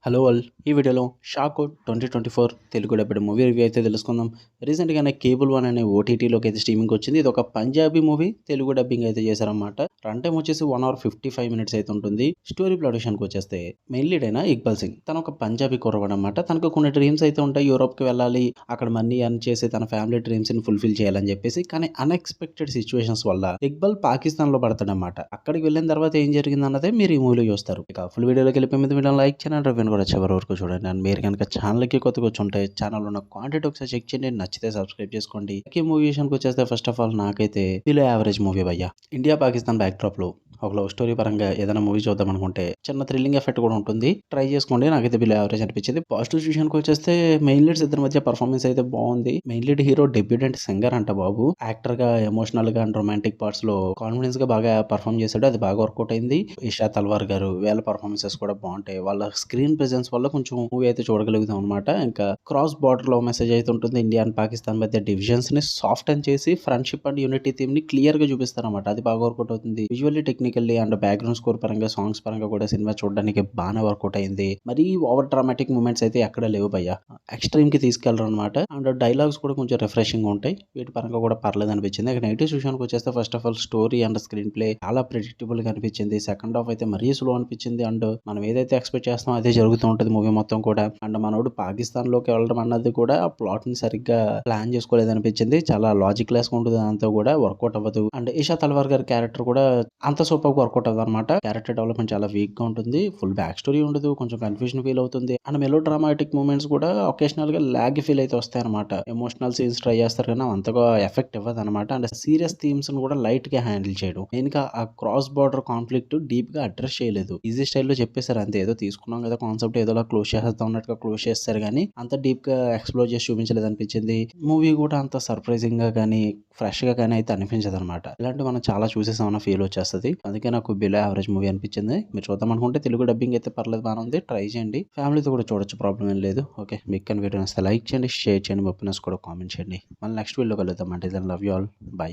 Hello all! ఈ వీడియోలో 'shock' 2024 Telugu dubbed movie review అయితే తెలుసుకుందాం. రీసెంట్‌గానే కేబుల్ వన్ అనే ఓటీటీలోకి అయితే స్ట్రీమింగ్‌కొచ్చింది. ఇది ఒక పంజాబీ మూవీ తెలుగు డబ్బింగ్ అయితే చేశారనమాట. రన్ టైమ్ వచ్చేసి 1 అవర్ 55 మినిట్స్ అయితే ఉంటుంది. స్టోరీ ప్లాట్ విషయానికొచ్చేస్తే మెయిన్ లీడ్ అయిన ఇక్బాల్ సింగ్ తను ఒక పంజాబీ కుర్రవాడనమాట. తనకు కొన్ని డ్రీమ్స్ అయితే ఉంటాయి. యూరోప్‌కి వెళ్ళాలి. అక్కడ మనీ ఎర్న్ చేసి తన ఫ్యామిలీ డ్రీమ్స్‌ని ఫుల్‌ఫిల్ చేయాలని చెప్పేసి. కానీ అన్‌ఎక్స్‌పెక్టెడ్ సిట్యుయేషన్స్ వల్ల ఇక్బాల్ పాకిస్తాన్‌లో పడతాడనమాట. అక్కడికి వెళ్ళిన తర్వాత ఏం జరిగిందన్నదే మీరు ఈ మూవీలో చూస్తారు. ఇక ఫుల్ వీడియోలోకి వెళ్ళిపోయే ముందు వీడియోని లైక్ చేయండి. రివ్యూని కూడా చివరి వరకు చూడండి. అండ్ మీరు కనుక ఛానల్‌కి కొత్తగా వచ్చుంటే ఛానల్‌లో ఉన్న కాంటెంట్ ఒకసారి చెక్ చేయండి. నచ్చితే సబ్స్క్రైబ్ చేసుకోండి. ఈ మూవీ విషయానికి వచ్చేస్తే ఫస్ట్ ఆఫ్ ఆల్ నాకైతే బిలో యావరేజ్ మూవీ భయ్యా. ఇండియా పాకిస్తాన్ బ్యాక్ డ్రాప్‌లో ఒక లవ్ స్టోరీ పరంగా ఏదైనా మూవీ చూద్దాం అనుకుంటే చిన్న థ్రిల్లింగ్ ఎఫెక్ట్ కూడా ఉంటుంది. ట్రై చేసుకోండి. నాకైతే బిలో యావరేజ్ అనిపించింది. పాజిటివ్స్ విషయానికి వచ్చేస్తే మెయిన్ లీడ్స్ ఇద్దరి మధ్య పర్ఫార్మెన్స్ అయితే బాగుంది. Main lead hero debutant singer అంట బాబు. యాక్టర్‌గా, ఎమోషనల్‌గా అండ్ రొమాంటిక్ పార్ట్స్‌లో కాన్ఫిడెన్స్‌గా బాగా పర్ఫార్మ్ చేశాడు. అది బాగా వర్కౌట్ అయింది. ఇషా తల్వార్ గారు వీళ్ళ పర్ఫార్మెన్సెస్ కూడా బాగుంటాయి. వాళ్ళ స్క్రీన్ ప్రెజెన్స్ వల్ల కొంచెం మూవీ అయితే చూడగలుగుతాం అనమాట. ఇంకా క్రాస్ బార్డర్ లవ్ మెసేజ్ అయితే ఉంటుంది. ఇండియా అండ్ పాకిస్తాన్ మధ్య డివిజన్స్ ని సాఫ్టెన్ చేసి ఫ్రెండ్షిప్ అండ్ యూనిటీ థీమ్ ని క్లియర్ గా చూపిస్తారన్నమాట. అది బాగా వర్కౌట్ అవుతుంది. Visually, technically and background score పరంగా, సాంగ్స్ పరంగా కూడా సినిమా చూడడానికి బాగానే వర్కౌట్ అయింది. మరి ఓవర్ డ్రామాటిక్ మూమెంట్స్ అయితే ఎక్కడ లేవు భయ్య. ఎక్స్ట్రీమ్ కి తీసుకెళ్లరు అనమాట. అండ్ డైలాగ్స్ కూడా కొంచెం రిఫ్రెషింగ్ ఉంటాయి. వీటి పరంగా కూడా పర్లేదు అనిపించింది. ఇక నెగిటివ్స్ విషయానికి వచ్చేస్తే first of all story and screen play చాలా ప్రెడిక్టబుల్ గా అనిపించింది. సెకండ్ హాఫ్ అయితే మరీ స్లో అనిపించింది. అండ్ మనం ఏదైతే ఎక్స్పెక్ట్ చేస్తామో అదే జరుగుతూ ఉంటుంది మూవీ మొత్తం కూడా. అండ్ మనోడు పాకిస్తాన్ లోకి వెళ్ళడం అన్నది కూడా ఆ ప్లాట్ ని సరిగ్గా ప్లాన్ చేసుకోలేదు అనిపించింది. చాలా లాజిక్ లెస్ ఉంటుంది. అంతా కూడా వర్కౌట్ అవ్వదు. అండ్ ఇషా తల్వార్ గారి క్యారెక్టర్ కూడా అంత సూపర్ వర్కౌట్ అవ్వదు అనమాట. క్యారెక్టర్ డెవలప్మెంట్ చాలా వీక్ గా ఉంటుంది. ఫుల్ బ్యాక్ స్టోరీ ఉండదు. కొంచెం కన్ఫ్యూజన్ ఫీల్ అవుతుంది. అండ్ మెలో డ్రామాటిక్ మూమెంట్స్ కూడా ఒకేషనల్ గా లాగ్ ఫీల్ అయితే వస్తాయి అనమాట. ఎమోషనల్ సీన్స్ ట్రై చేస్తారు కానీ అంతగా ఎఫెక్ట్ ఇవ్వదు అనమాట. అండ్ సీరియస్ థీమ్స్ ని కూడా లైట్ గా హ్యాండిల్ చేయడం. మెయిన్ గా ఆ క్రాస్ బార్డర్ కాన్ఫ్లిక్ట్ డీప్ గా అడ్రస్ చేయలేదు. ఈజీ స్టైల్లో చెప్పేశారు అంతే. ఏదో తీసుకున్నాం కదా కాన్సెప్ట్, ఏదోలా క్లోజ్ చేసేద్దాం అన్నట్టుగా క్లోజ్ చేస్తారు కానీ అంత డీప్ గా ఎక్స్ప్లోర్ చేసి చూపించలేదు అనిపించింది. మూవీ కూడా అంత సర్ప్రైజింగ్ గా కానీ ఫ్రెష్ గా కానీ అయితే అనిపించదు అనమాట. ఇలాంటి మనం చాలా చూసేసామన్న ఫీల్ వచ్చేస్తుంది. అందుకే నాకు బిలో యావరేజ్ మూవీ అనిపించింది. మీరు చూద్దాం అనుకుంటే తెలుగు డబ్బింగ్ అయితే పర్లేదు, బాగానే ఉంది. ట్రై చేయండి. ఫ్యామిలీతో కూడా చూడొచ్చు, ప్రాబ్లం ఏం లేదు. ఓకే, మీకు కానీ వీడియో నచ్చితే లైక్ చేయండి, షేర్ చేయండి, మీ ఒపీనియన్స్ కూడా కామెంట్ చేయండి. మళ్ళీ నెక్స్ట్ వీడియో కలుద్దాం. అంటే లవ్ యూ ఆల్. బై.